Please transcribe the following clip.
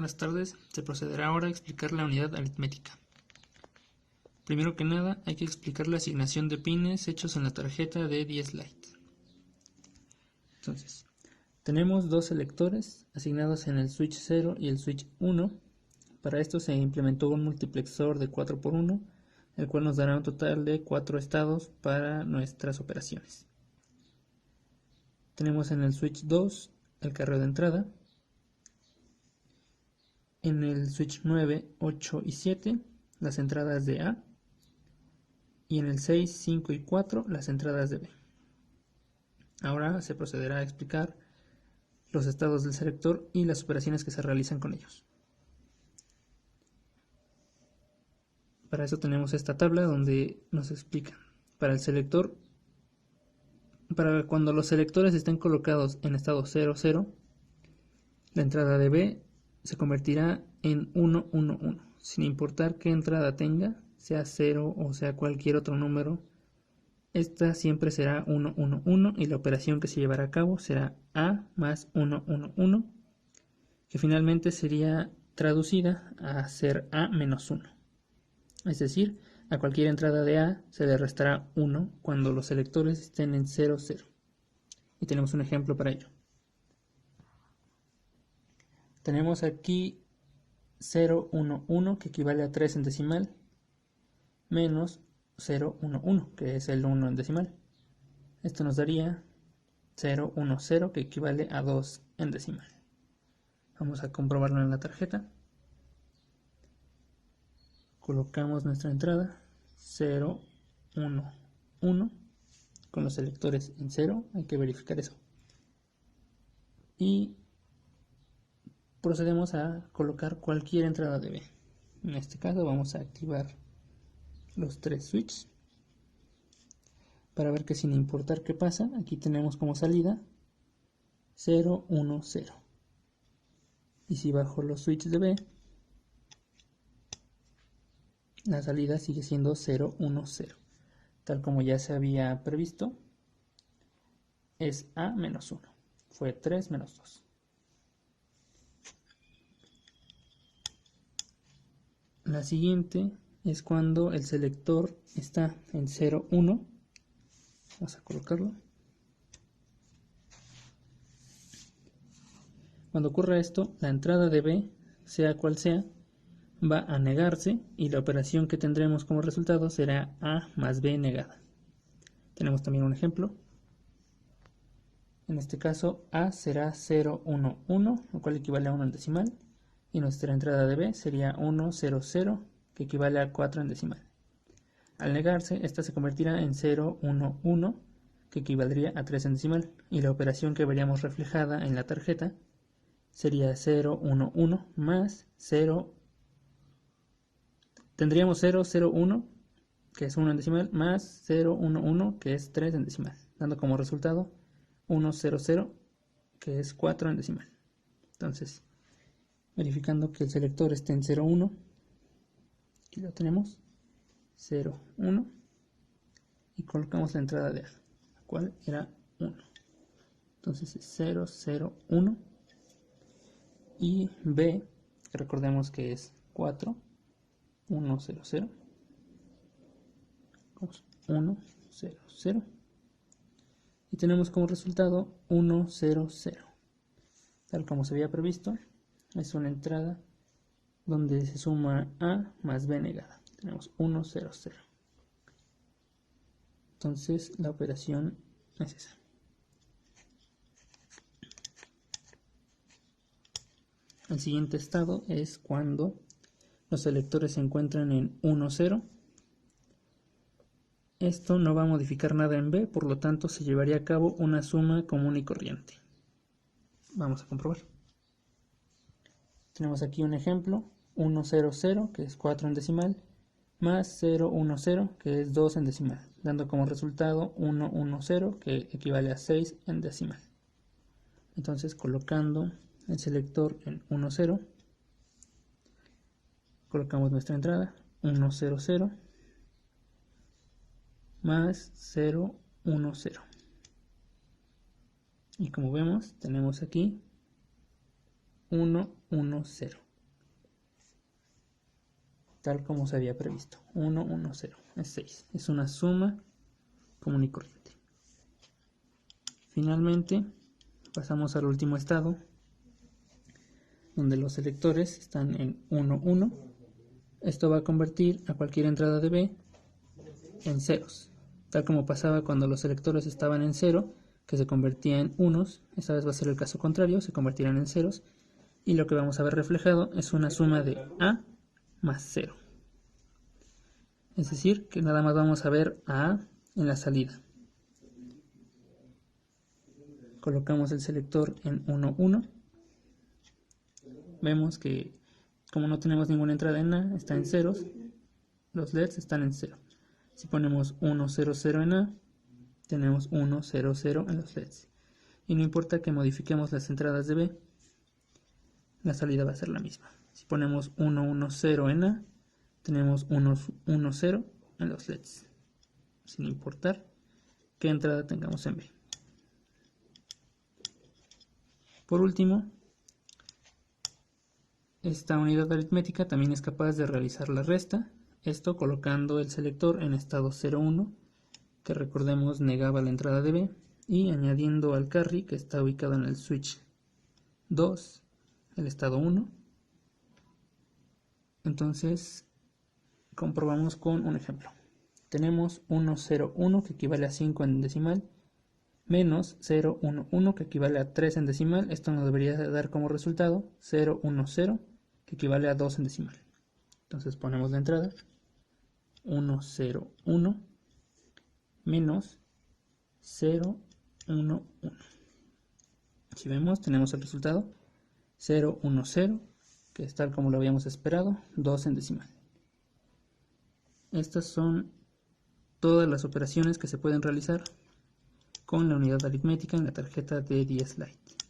Buenas tardes, se procederá ahora a explicar la unidad aritmética. Primero que nada, hay que explicar la asignación de pines hechos en la tarjeta de 10 Lite. Entonces, tenemos dos selectores asignados en el switch 0 y el switch 1. Para esto se implementó un multiplexor de 4×1, el cual nos dará un total de 4 estados para nuestras operaciones. Tenemos en el switch 2 el carreo de entrada. En el switch 9, 8 y 7 las entradas de A, y en el 6, 5 y 4 las entradas de B. Ahora se procederá a explicar los estados del selector y las operaciones que se realizan con ellos. Para eso tenemos esta tabla donde nos explica para el selector, para cuando los selectores estén colocados en estado 0, 0, la entrada de B se convertirá en 1, 1, 1, sin importar qué entrada tenga, sea 0 o sea cualquier otro número. Esta siempre será 1, 1, 1 y la operación que se llevará a cabo será A más 1, 1, 1, que finalmente sería traducida a ser A menos 1. Es decir, a cualquier entrada de A se le restará 1 cuando los selectores estén en 0, 0. Y tenemos un ejemplo para ello. Tenemos aquí 0, 1, 1, que equivale a 3 en decimal, menos 0, 1, 1, que es el 1 en decimal. Esto nos daría 0, 1, 0, que equivale a 2 en decimal. Vamos a comprobarlo en la tarjeta. Colocamos nuestra entrada 0, 1, 1 con los selectores en 0, hay que verificar eso. Y procedemos a colocar cualquier entrada de B. En este caso vamos a activar los 3 switches para ver que sin importar qué pasa, aquí tenemos como salida 0, 1, 0. Y si bajo los switches de B, la salida sigue siendo 0, 1, 0. Tal como ya se había previsto, es A menos 1. Fue 3 menos 2. La siguiente es cuando el selector está en 0, 1. Vamos a colocarlo. Cuando ocurra esto, la entrada de B, sea cual sea, va a negarse y la operación que tendremos como resultado será A más B negada. Tenemos también un ejemplo. En este caso A será 0, 1, 1, lo cual equivale a 1 en decimal, y nuestra entrada de B sería 1, 0, 0, que equivale a 4 en decimal. Al negarse, esta se convertirá en 0, 1, 1, que equivaldría a 3 en decimal, y la operación que veríamos reflejada en la tarjeta sería 0, 1, 1 más 0. Tendríamos 0, 0, 1, que es 1 en decimal, más 0, 1, 1, que es 3 en decimal, dando como resultado 1, 0, 0, que es 4 en decimal. Entonces, verificando que el selector esté en 0, 1, aquí lo tenemos, 0, 1, y colocamos la entrada de A, la cual era 1. Entonces es 0, 0, 1, y B, que recordemos que es 4, 1, 0, 0, 1, 0, 0, y tenemos como resultado 1, 0, 0. Tal como se había previsto, es una entrada donde se suma A más B negada. Tenemos 1, 0, 0. Entonces la operación es esa. El siguiente estado es cuando los selectores se encuentran en 1, 0. Esto no va a modificar nada en B, por lo tanto se llevaría a cabo una suma común y corriente. Vamos a comprobar. Tenemos aquí un ejemplo, 1, 0, 0, que es 4 en decimal, más 0, 1, 0, que es 2 en decimal, dando como resultado 1, 1, 0, que equivale a 6 en decimal. Entonces, colocando el selector en 1, 0, colocamos nuestra entrada, 1, 0, 0, más 0, 1, 0. Y como vemos, tenemos aquí 1, 1, 0. tal como se había previsto. 1, 1, 0, es 6. Es una suma común y corriente. Finalmente, pasamos al último estado, donde los selectores están en 1, 1. Esto va a convertir a cualquier entrada de B en ceros, tal como pasaba cuando los selectores estaban en 0, que se convertía en unos. Esta vez va a ser el caso contrario, se convertirán en ceros, y lo que vamos a ver reflejado es una suma de A más 0. Es decir, que nada más vamos a ver a A en la salida. Colocamos el selector en 1, 1. Vemos que como no tenemos ninguna entrada en A, está en ceros, los LEDs están en 0. Si ponemos 1, 0, 0 en A, tenemos 1, 0, 0 en los LEDs. Y no importa que modifiquemos las entradas de B, la salida va a ser la misma. Si ponemos 1, 1, 0 en A, tenemos 1, 1, 0 en los LEDs, sin importar qué entrada tengamos en B. Por último, esta unidad aritmética también es capaz de realizar la resta, esto colocando el selector en estado 0, 1, que recordemos negaba la entrada de B, y añadiendo al carry que está ubicado en el switch 2, el estado 1. Entonces comprobamos con un ejemplo. Tenemos 1, 0, 1 que equivale a 5 en decimal, menos 0, 1, 1 que equivale a 3 en decimal. Esto nos debería dar como resultado 0, 1, 0 que equivale a 2 en decimal. Entonces ponemos la entrada 1, 0, 1 menos 0, 1, 1. Si vemos, tenemos el resultado 0, 1, 0, que es tal como lo habíamos esperado, 2 en decimal. Estas son todas las operaciones que se pueden realizar con la unidad aritmética en la tarjeta de DS Lite.